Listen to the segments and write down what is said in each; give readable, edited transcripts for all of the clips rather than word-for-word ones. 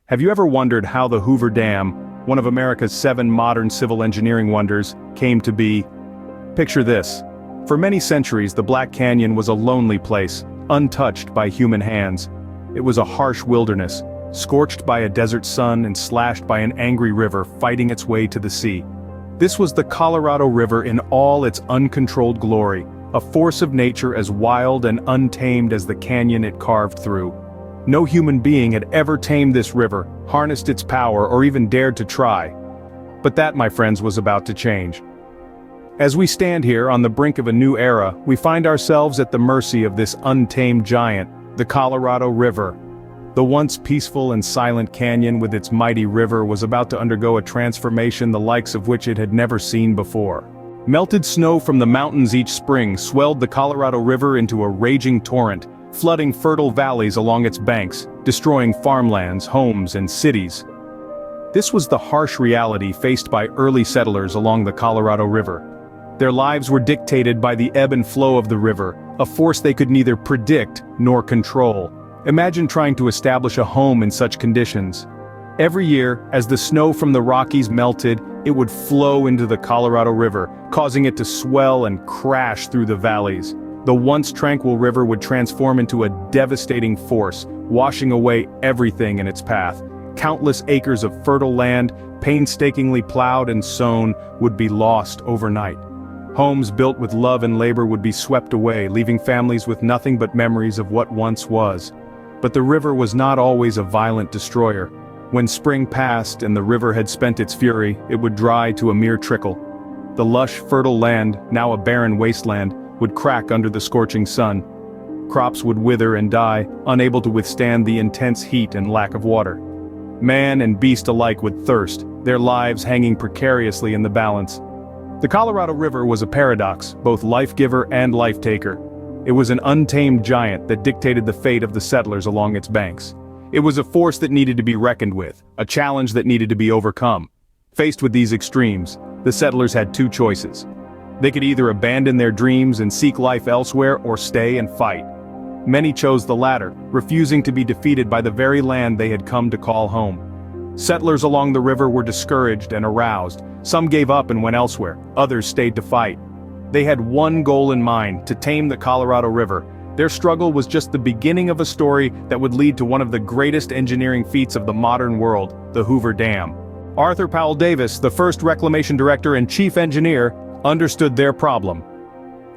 Have you ever wondered how the Hoover Dam, one of America's 7 modern civil engineering wonders, came to be? Picture this. For many centuries, the Black Canyon was a lonely place, untouched by human hands. It was a harsh wilderness, scorched by a desert sun and slashed by an angry river fighting its way to the sea. This was the Colorado River in all its uncontrolled glory, a force of nature as wild and untamed as the canyon it carved through. No human being had ever tamed this river, harnessed its power, or even dared to try. But that, my friends, was about to change. As we stand here on the brink of a new era, we find ourselves at the mercy of this untamed giant, the Colorado River. The once peaceful and silent canyon with its mighty river was about to undergo a transformation the likes of which it had never seen before. Melted snow from the mountains each spring swelled the Colorado River into a raging torrent, flooding fertile valleys along its banks, destroying farmlands, homes, and cities. This was the harsh reality faced by early settlers along the Colorado River. Their lives were dictated by the ebb and flow of the river, a force they could neither predict nor control. Imagine trying to establish a home in such conditions. Every year, as the snow from the Rockies melted, it would flow into the Colorado River, causing it to swell and crash through the valleys. The once tranquil river would transform into a devastating force, washing away everything in its path. Countless acres of fertile land, painstakingly plowed and sown, would be lost overnight. Homes built with love and labor would be swept away, leaving families with nothing but memories of what once was. But the river was not always a violent destroyer. When spring passed and the river had spent its fury, it would dry to a mere trickle. The lush, fertile land, now a barren wasteland, would crack under the scorching sun. Crops would wither and die, unable to withstand the intense heat and lack of water. Man and beast alike would thirst, their lives hanging precariously in the balance. The Colorado River was a paradox, both life-giver and life-taker. It was an untamed giant that dictated the fate of the settlers along its banks. It was a force that needed to be reckoned with, a challenge that needed to be overcome. Faced with these extremes, the settlers had 2 choices. They could either abandon their dreams and seek life elsewhere or stay and fight. Many chose the latter, refusing to be defeated by the very land they had come to call home. Settlers along the river were discouraged and aroused. Some gave up and went elsewhere, others stayed to fight. They had one goal in mind: to tame the Colorado River. Their struggle was just the beginning of a story that would lead to one of the greatest engineering feats of the modern world, the Hoover Dam. Arthur Powell Davis, the first reclamation director and chief engineer, understood their problem.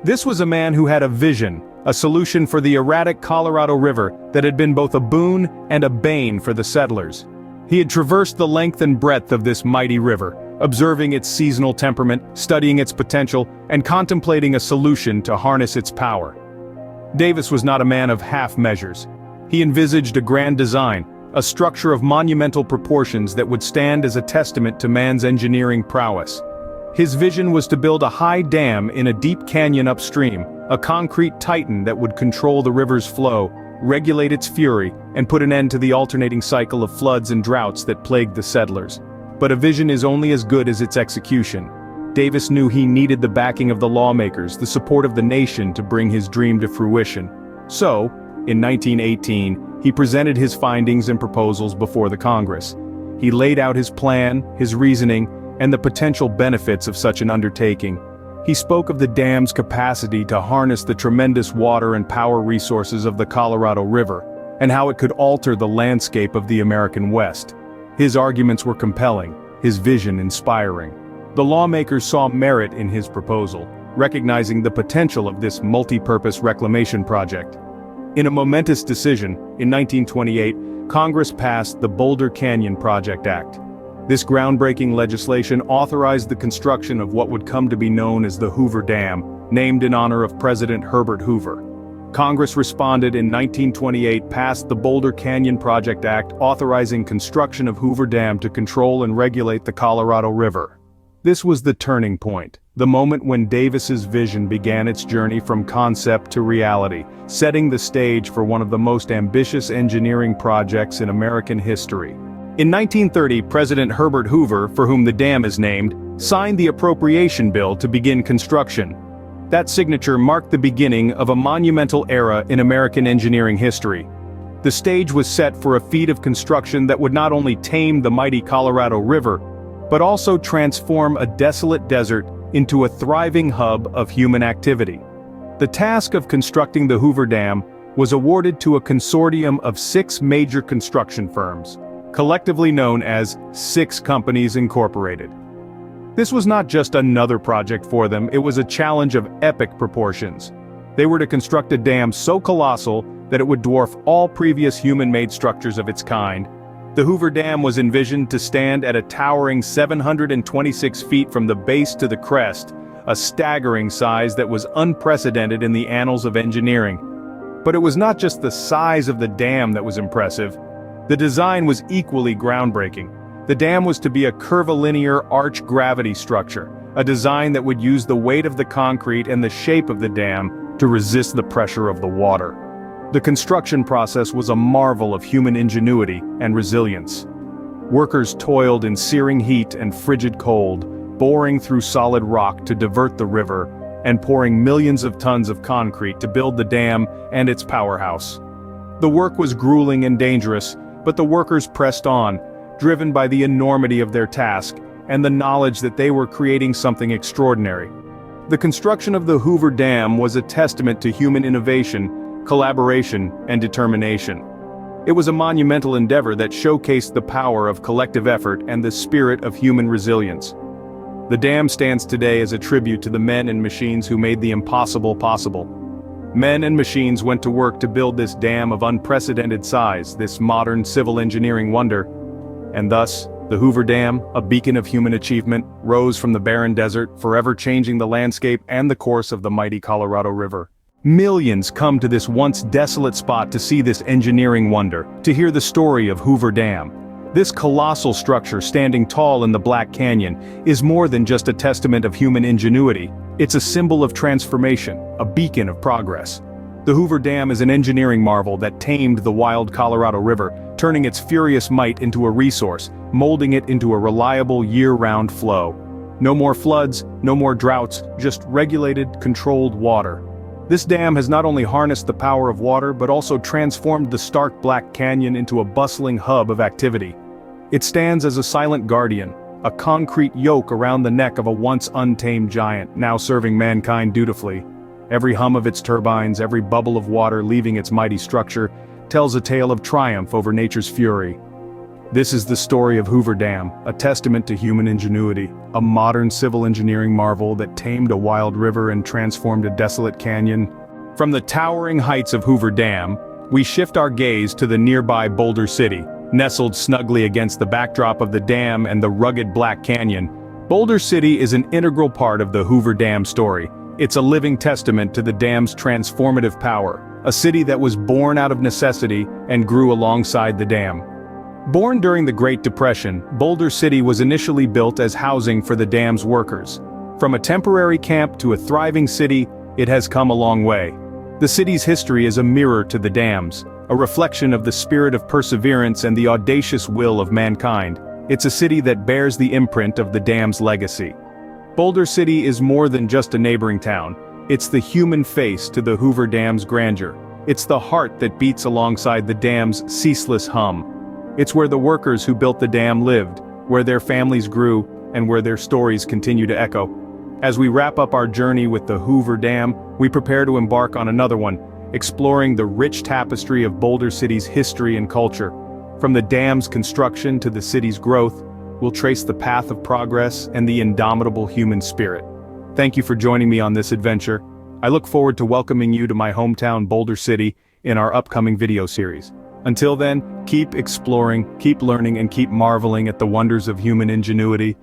This was a man who had a vision, a solution for the erratic Colorado River that had been both a boon and a bane for the settlers. He had traversed the length and breadth of this mighty river, observing its seasonal temperament, studying its potential, and contemplating a solution to harness its power. Davis was not a man of half measures. He envisaged a grand design, a structure of monumental proportions that would stand as a testament to man's engineering prowess. His vision was to build a high dam in a deep canyon upstream, a concrete titan that would control the river's flow, regulate its fury, and put an end to the alternating cycle of floods and droughts that plagued the settlers. But a vision is only as good as its execution. Davis knew he needed the backing of the lawmakers, the support of the nation to bring his dream to fruition. So, in 1918, he presented his findings and proposals before the Congress. He laid out his plan, his reasoning, and the potential benefits of such an undertaking. He spoke of the dam's capacity to harness the tremendous water and power resources of the Colorado River, and how it could alter the landscape of the American West. His arguments were compelling, his vision inspiring. The lawmakers saw merit in his proposal, recognizing the potential of this multi-purpose reclamation project. In a momentous decision, in 1928, Congress passed the Boulder Canyon Project Act. This groundbreaking legislation authorized the construction of what would come to be known as the Hoover Dam, named in honor of President Herbert Hoover. Congress responded in 1928, passed the Boulder Canyon Project Act authorizing construction of Hoover Dam to control and regulate the Colorado River. This was the turning point, the moment when Davis's vision began its journey from concept to reality, setting the stage for one of the most ambitious engineering projects in American history. In 1930, President Herbert Hoover, for whom the dam is named, signed the appropriation bill to begin construction. That signature marked the beginning of a monumental era in American engineering history. The stage was set for a feat of construction that would not only tame the mighty Colorado River, but also transform a desolate desert into a thriving hub of human activity. The task of constructing the Hoover Dam was awarded to a consortium of 6 major construction firms, collectively known as 6 Companies Incorporated. This was not just another project for them, it was a challenge of epic proportions. They were to construct a dam so colossal that it would dwarf all previous human-made structures of its kind. The Hoover Dam was envisioned to stand at a towering 726 feet from the base to the crest, a staggering size that was unprecedented in the annals of engineering. But it was not just the size of the dam that was impressive. The design was equally groundbreaking. The dam was to be a curvilinear arch-gravity structure, a design that would use the weight of the concrete and the shape of the dam to resist the pressure of the water. The construction process was a marvel of human ingenuity and resilience. Workers toiled in searing heat and frigid cold, boring through solid rock to divert the river, and pouring millions of tons of concrete to build the dam and its powerhouse. The work was grueling and dangerous, but the workers pressed on, driven by the enormity of their task and the knowledge that they were creating something extraordinary. The construction of the Hoover Dam was a testament to human innovation, collaboration, and determination. It was a monumental endeavor that showcased the power of collective effort and the spirit of human resilience. The dam stands today as a tribute to the men and machines who made the impossible possible. Men and machines went to work to build this dam of unprecedented size, this modern civil engineering wonder. And thus, the Hoover Dam, a beacon of human achievement, rose from the barren desert, forever changing the landscape and the course of the mighty Colorado River. Millions come to this once desolate spot to see this engineering wonder, to hear the story of Hoover Dam. This colossal structure standing tall in the Black Canyon is more than just a testament of human ingenuity. It's a symbol of transformation, a beacon of progress. The Hoover Dam is an engineering marvel that tamed the wild Colorado River, turning its furious might into a resource, molding it into a reliable year-round flow. No more floods, no more droughts, just regulated, controlled water. This dam has not only harnessed the power of water but also transformed the stark Black Canyon into a bustling hub of activity. It stands as a silent guardian, a concrete yoke around the neck of a once untamed giant, now serving mankind dutifully. Every hum of its turbines, every bubble of water leaving its mighty structure, tells a tale of triumph over nature's fury. This is the story of Hoover Dam, a testament to human ingenuity, a modern civil engineering marvel that tamed a wild river and transformed a desolate canyon. From the towering heights of Hoover Dam, we shift our gaze to the nearby Boulder City. Nestled snugly against the backdrop of the dam and the rugged Black Canyon, Boulder City is an integral part of the Hoover Dam story. It's a living testament to the dam's transformative power, a city that was born out of necessity and grew alongside the dam. Born during the Great Depression, Boulder City was initially built as housing for the dam's workers. From a temporary camp to a thriving city, it has come a long way. The city's history is a mirror to the dam's, a reflection of the spirit of perseverance and the audacious will of mankind. It's a city that bears the imprint of the dam's legacy. Boulder City is more than just a neighboring town. It's the human face to the Hoover Dam's grandeur. It's the heart that beats alongside the dam's ceaseless hum. It's where the workers who built the dam lived, where their families grew, and where their stories continue to echo. As we wrap up our journey with the Hoover Dam, we prepare to embark on another one, exploring the rich tapestry of Boulder City's history and culture. From the dam's construction to the city's growth, we'll trace the path of progress and the indomitable human spirit. Thank you for joining me on this adventure. I look forward to welcoming you to my hometown Boulder City in our upcoming video series. Until then, keep exploring, keep learning, and keep marveling at the wonders of human ingenuity.